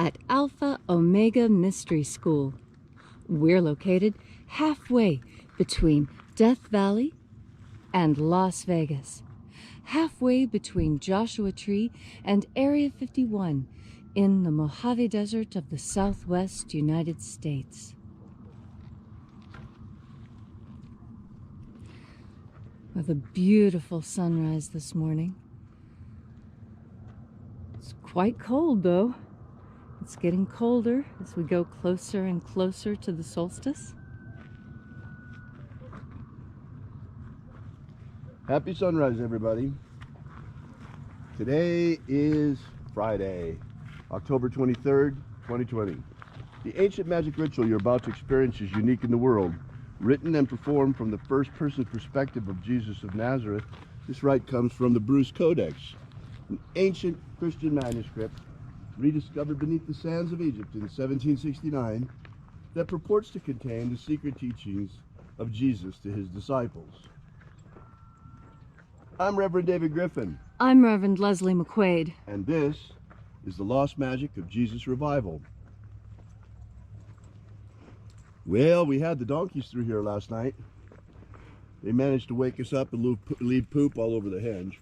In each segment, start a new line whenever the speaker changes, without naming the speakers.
at Alpha Omega Mystery School. We're located halfway between Death Valley and Las Vegas, halfway between Joshua Tree and Area 51 in the Mojave Desert of the Southwest United States. With a beautiful sunrise this morning. It's quite cold though. It's getting colder as we go closer and closer to the solstice.
Happy sunrise, everybody. Today is Friday, October 23rd, 2020. The ancient magic ritual you're about to experience is unique in the world. Written and performed from the first-person perspective of Jesus of Nazareth, this rite comes from the Bruce Codex, an ancient Christian manuscript rediscovered beneath the sands of Egypt in 1769 that purports to contain the secret teachings of Jesus to his disciples. I'm Reverend David Griffin.
I'm Reverend Leslie McQuaid.
And this is the Lost Magic of Jesus Revival. Well, we had the donkeys through here last night. They managed to wake us up and leave poop all over the henge.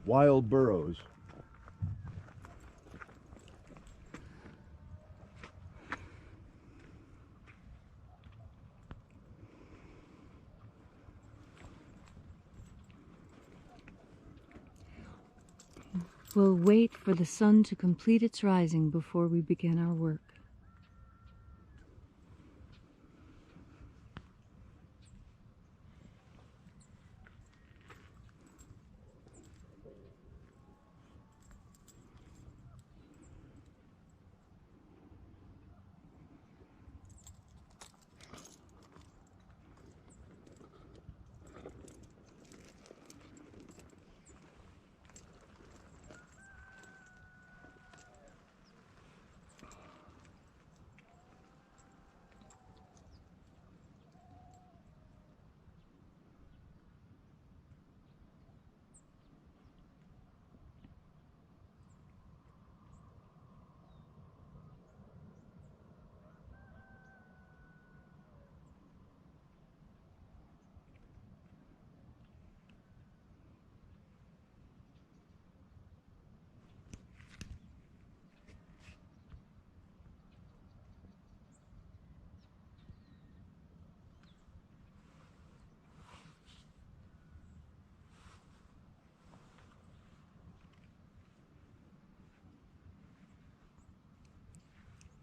Wild burros.
We'll wait for the sun to complete its rising before we begin our work.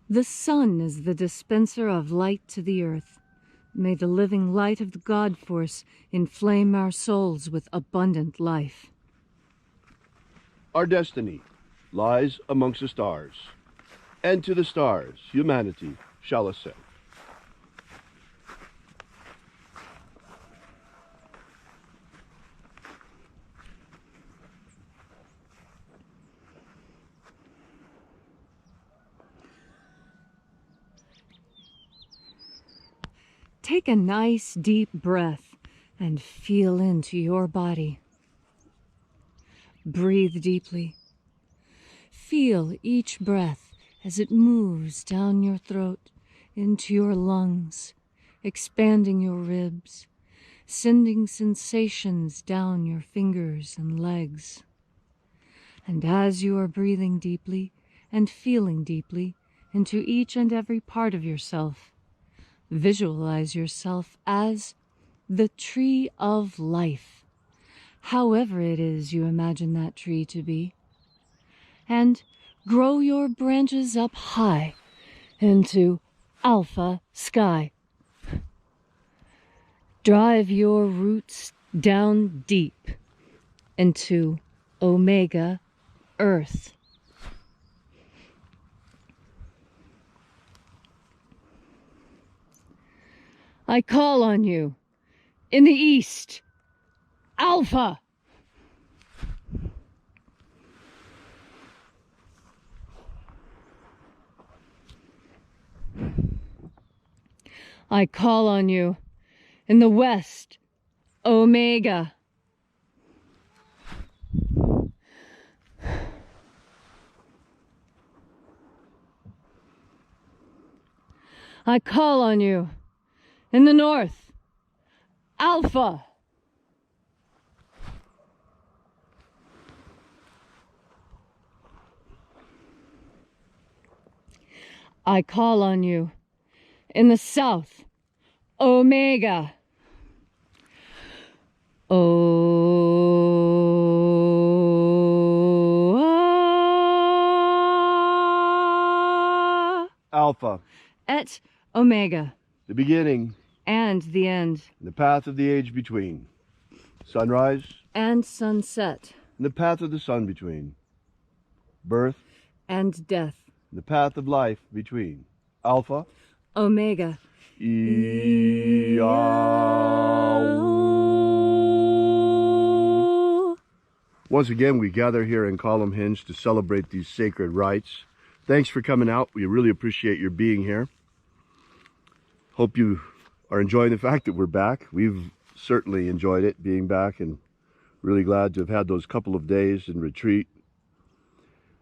The sun is the dispenser of light to the earth. May the living light of the God Force inflame our souls with abundant life.
Our destiny lies amongst the stars, and to the stars humanity shall ascend.
Take a nice deep breath and feel into your body. Breathe deeply. Feel each breath as it moves down your throat into your lungs, expanding your ribs, sending sensations down your fingers and legs. And as you are breathing deeply and feeling deeply into each and every part of yourself, visualize yourself as the tree of life, however it is you imagine that tree to be, and grow your branches up high into alpha sky. Drive your roots down deep into omega earth. I call on you in the east, Alpha. I call on you in the west, Omega. I call on you. In the north, Alpha. I call on you. In the south, Omega.
Alpha.
Et Omega.
The beginning.
And the end.
The path of the age between. Sunrise.
And sunset.
And the path of the sun between. Birth.
And death.
The path of life between. Alpha.
Omega.
Once again, we gather here in Column Hinge to celebrate these sacred rites. Thanks for coming out. We really appreciate your being here. Hope you are enjoying the fact that we're back. We've certainly enjoyed it, being back, and really glad to have had those couple of days in retreat.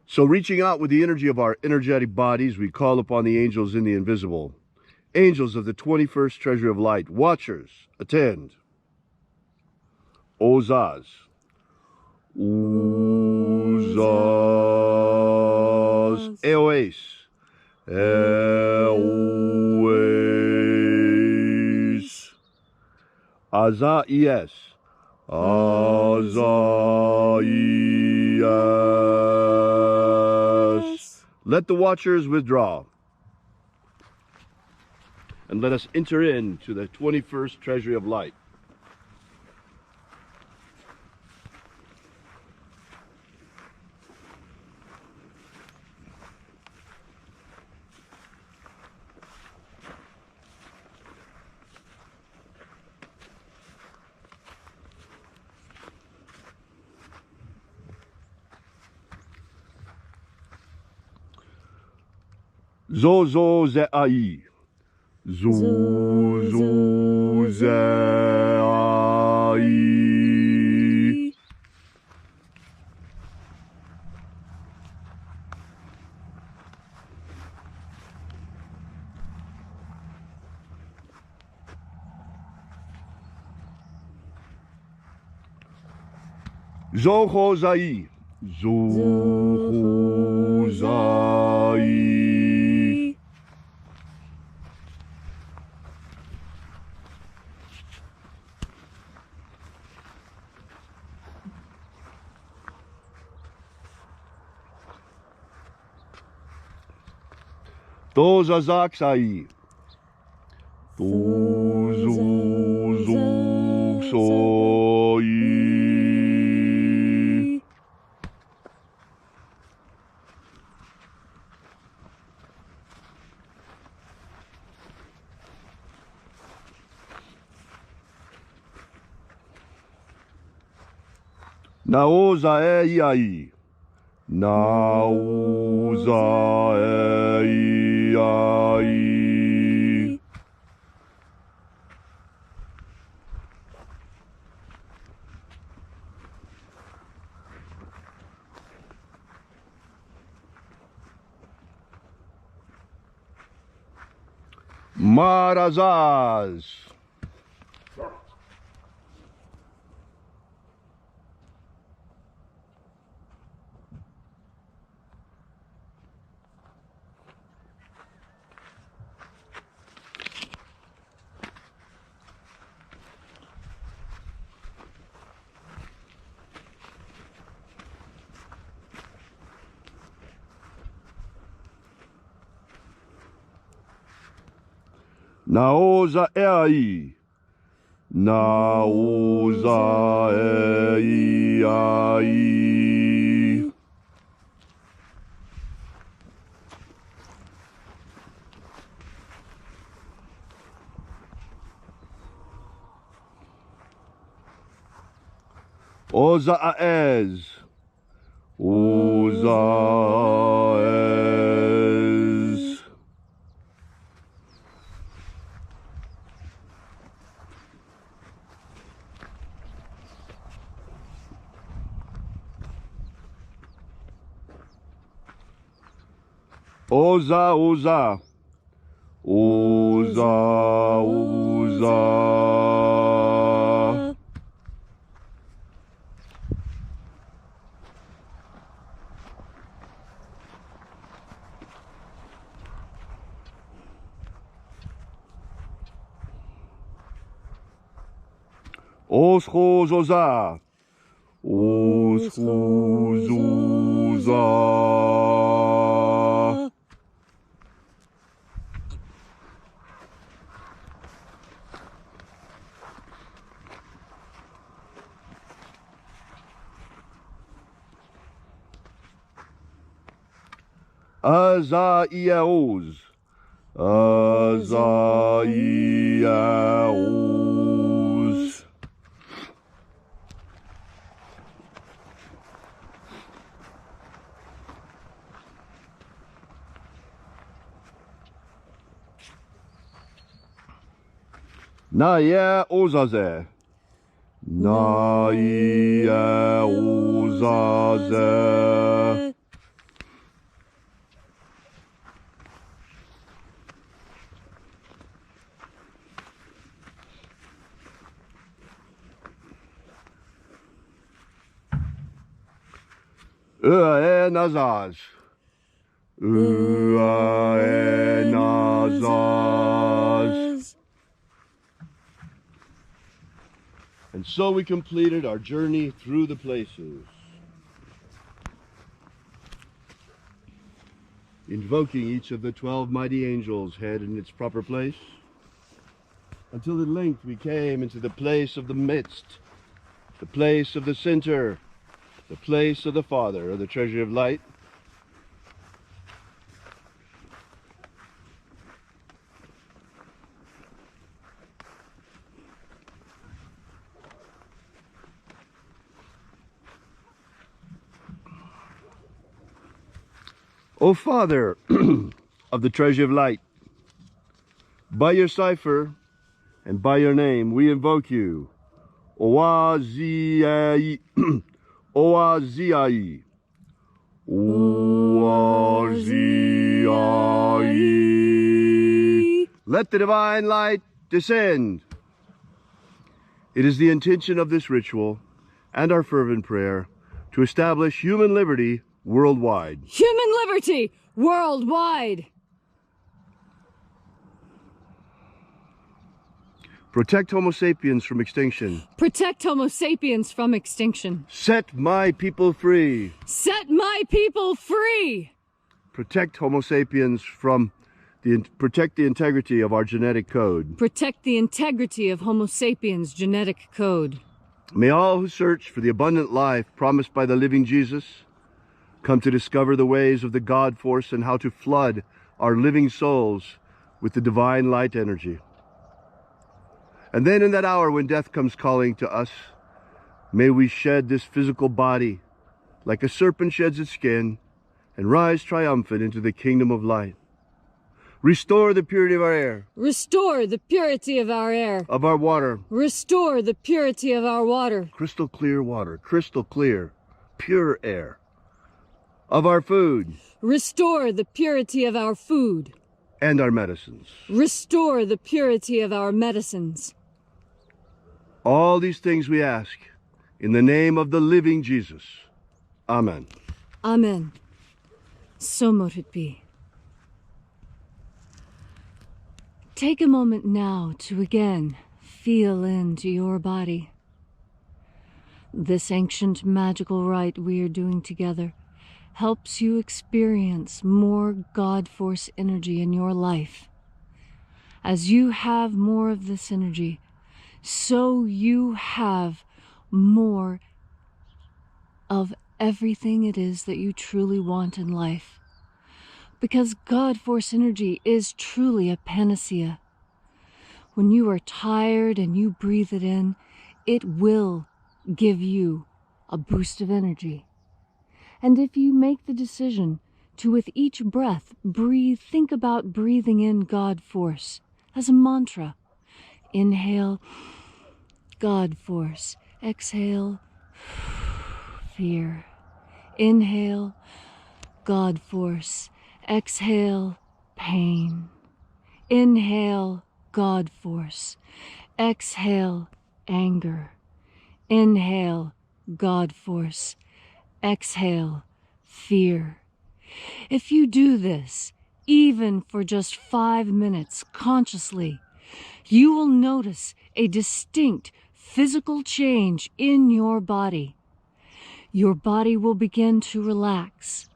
So reaching out with the energy of our energetic bodies, we call upon the angels in the invisible. Angels of the 21st Treasury of Light, watchers, attend. Ozaz. Uzaz. Eoes. Eoes. Azaies. Azaies. Let the watchers withdraw. And let us enter into the 21st Treasury of Light. Zozo ze'ai. Zozo ze'ai. Zoho zai. Zoho zai. Dozazaksai. Dozozoksoi. Naozaeiai. Naozaeiai. Marazaz. Naozaei. Naozaei. Ozaez. Ozaez. Oza, oza. Oza. Oschozoza. Oschozoza. Azaiaos. Azaiaos. Naia ozaze. Naia ozaze. Nazaz. Nazaz. And so we completed our journey through the places, invoking each of the 12 mighty angels' head in its proper place, until at length we came into the place of the midst, the place of the center, the place of the Father of the treasure of light. O Father of the treasure of light, by your cipher and by your name we invoke you. Oaziai, Oaziai, Oaziai. Let the divine light descend. It is the intention of this ritual and our fervent prayer to establish human liberty worldwide.
Human liberty worldwide.
Protect Homo sapiens from extinction.
Protect Homo sapiens from extinction.
Set my people free.
Set my people free.
Protect Homo sapiens from protect the integrity of our genetic code.
Protect the integrity of Homo sapiens' genetic code.
May all who search for the abundant life promised by the living Jesus come to discover the ways of the God force and how to flood our living souls with the divine light energy. And then in that hour when death comes calling to us, may we shed this physical body like a serpent sheds its skin and rise triumphant into the kingdom of light. Restore the purity of our air.
Restore the purity of our air.
Of our water.
Restore the purity of our water.
Crystal clear water, crystal clear, pure air. Of our food.
Restore the purity of our food.
And our medicines.
Restore the purity of our medicines.
All these things we ask in the name of the living Jesus. Amen.
Amen. So mote it be. Take a moment now to again feel into your body. This ancient magical rite we are doing together helps you experience more God Force energy in your life. As you have more of this energy, so you have more of everything it is that you truly want in life. Because God Force energy is truly a panacea. When you are tired and you breathe it in, it will give you a boost of energy. And if you make the decision to, with each breath, think about breathing in God Force as a mantra. Inhale, God Force. Exhale, fear. Inhale, God Force. Exhale, pain. Inhale, God force. Exhale, anger. Inhale, God force. Exhale, fear. If you do this, even for just 5 minutes consciously, you will notice a distinct physical change in your body. Your body will begin to relax.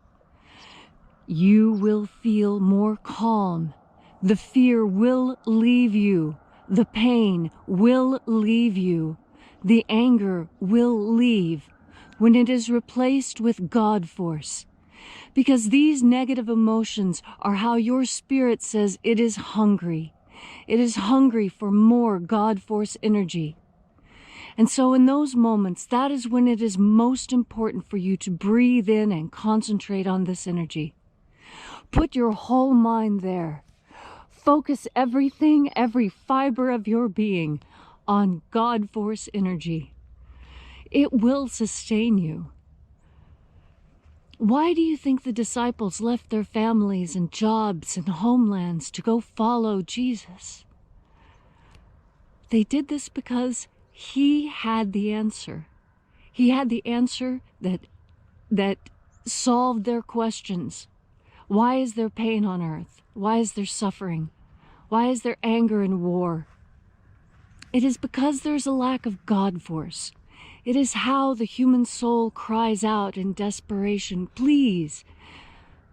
You will feel more calm. The fear will leave you. The pain will leave you. The anger will leave when it is replaced with God force. Because these negative emotions are how your spirit says it is hungry. It is hungry for more God force energy. And so in those moments, that is when it is most important for you to breathe in and concentrate on this energy. Put your whole mind there. Focus everything, every fiber of your being on God force energy. It will sustain you. Why do you think the disciples left their families and jobs and homelands to go follow Jesus? They did this because he had the answer. He had the answer that solved their questions. Why is there pain on earth? Why is there suffering? Why is there anger and war? It is because there's a lack of God force. It is how the human soul cries out in desperation, please,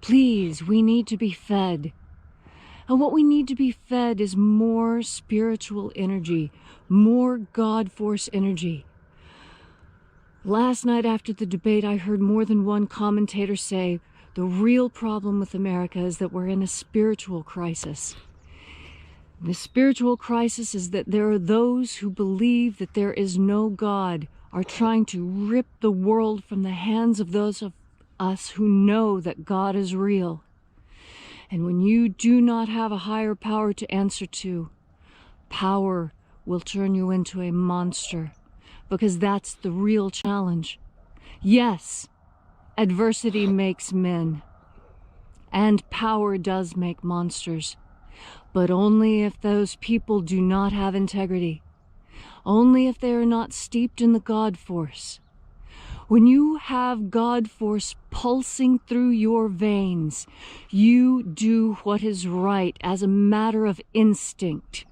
please, we need to be fed. And what we need to be fed is more spiritual energy, more God force energy. Last night after the debate, I heard more than one commentator say, the real problem with America is that we're in a spiritual crisis. The spiritual crisis is that there are those who believe that there is no God, are trying to rip the world from the hands of those of us who know that God is real. And when you do not have a higher power to answer to, power will turn you into a monster, because that's the real challenge. Yes, adversity makes men, and power does make monsters, but only if those people do not have integrity. Only if they are not steeped in the God force. When you have God force pulsing through your veins, you do what is right as a matter of instinct.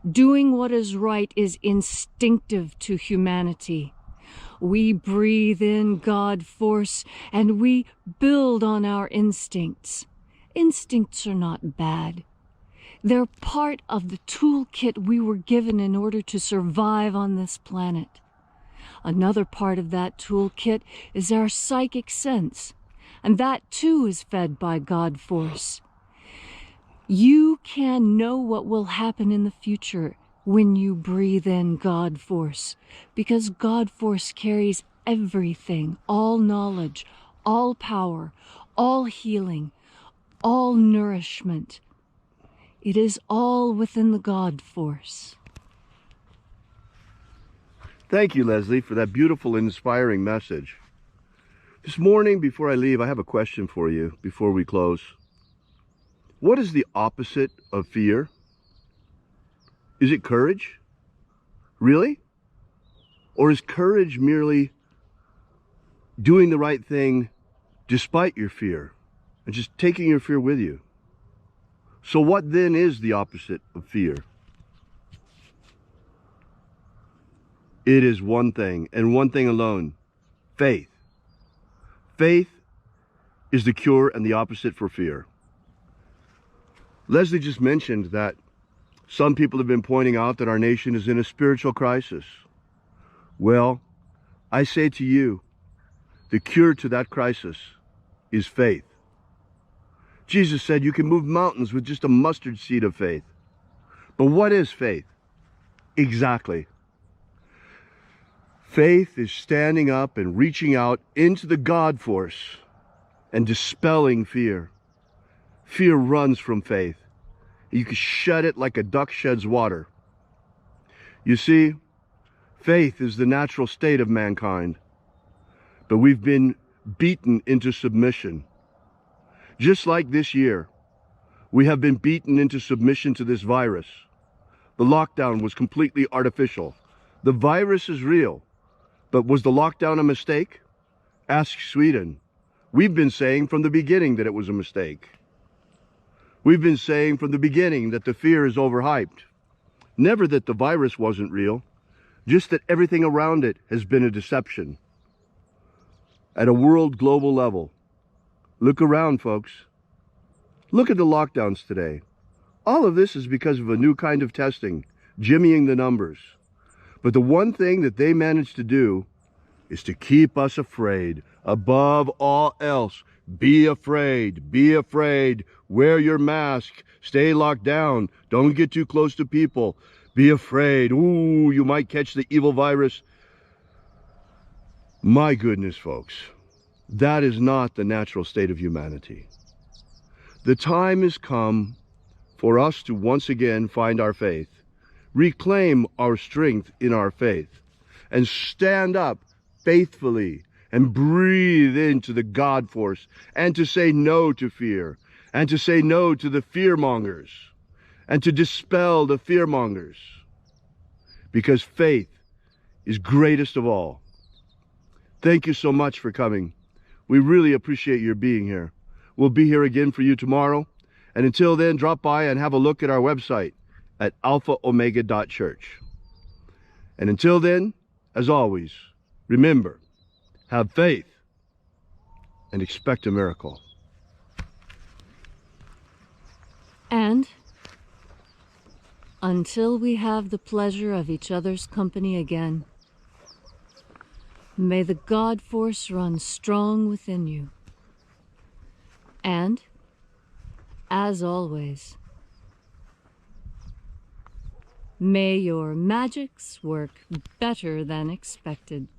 Doing what is right is instinctive to humanity. We breathe in God force and we build on our instincts. Instincts are not bad. They're part of the toolkit we were given in order to survive on this planet. Another part of that toolkit is our psychic sense, and that too is fed by God force. You can know what will happen in the future when you breathe in God force, because God force carries everything, all knowledge, all power, all healing, all nourishment. It is all within the God force.
Thank you, Leslie, for that beautiful and inspiring message. This morning, before I leave, I have a question for you before we close. What is the opposite of fear? Is it courage? Really? Or is courage merely doing the right thing despite your fear and just taking your fear with you? So what then is the opposite of fear? It is one thing, and one thing alone: faith. Faith is the cure and the opposite for fear. Leslie just mentioned that some people have been pointing out that our nation is in a spiritual crisis. Well, I say to you, the cure to that crisis is faith. Jesus said you can move mountains with just a mustard seed of faith. But what is faith? Exactly. Faith is standing up and reaching out into the God force and dispelling fear. Fear runs from faith. You can shed it like a duck sheds water. You see, faith is the natural state of mankind, but we've been beaten into submission. Just like this year, We have been beaten into submission to this virus. The lockdown was completely artificial. The virus is real, but was the lockdown a mistake? Ask Sweden. We've been saying from the beginning that it was a mistake. We've been saying from the beginning that the fear is overhyped. Never that the virus wasn't real, just that everything around it has been a deception. At a world global level, look around, folks. Look at the lockdowns today. All of this is because of a new kind of testing, jimmying the numbers. But the one thing that they managed to do is to keep us afraid. Above all else, be afraid, be afraid. Wear your mask, stay locked down, don't get too close to people. Be afraid. Ooh, you might catch the evil virus. My goodness, folks, that is not the natural state of humanity. The time has come for us to once again find our faith, reclaim our strength in our faith, and stand up faithfully and breathe into the God force, and to say no to fear, and to say no to the fearmongers, and to dispel the fearmongers, because faith is greatest of all. Thank you so much for coming. We really appreciate your being here. We'll be here again for you tomorrow. And until then, drop by and have a look at our website at alphaomega.church. And until then, as always, remember, have faith and expect a miracle.
And until we have the pleasure of each other's company again, may the God force run strong within you. And, as always, may your magics work better than expected.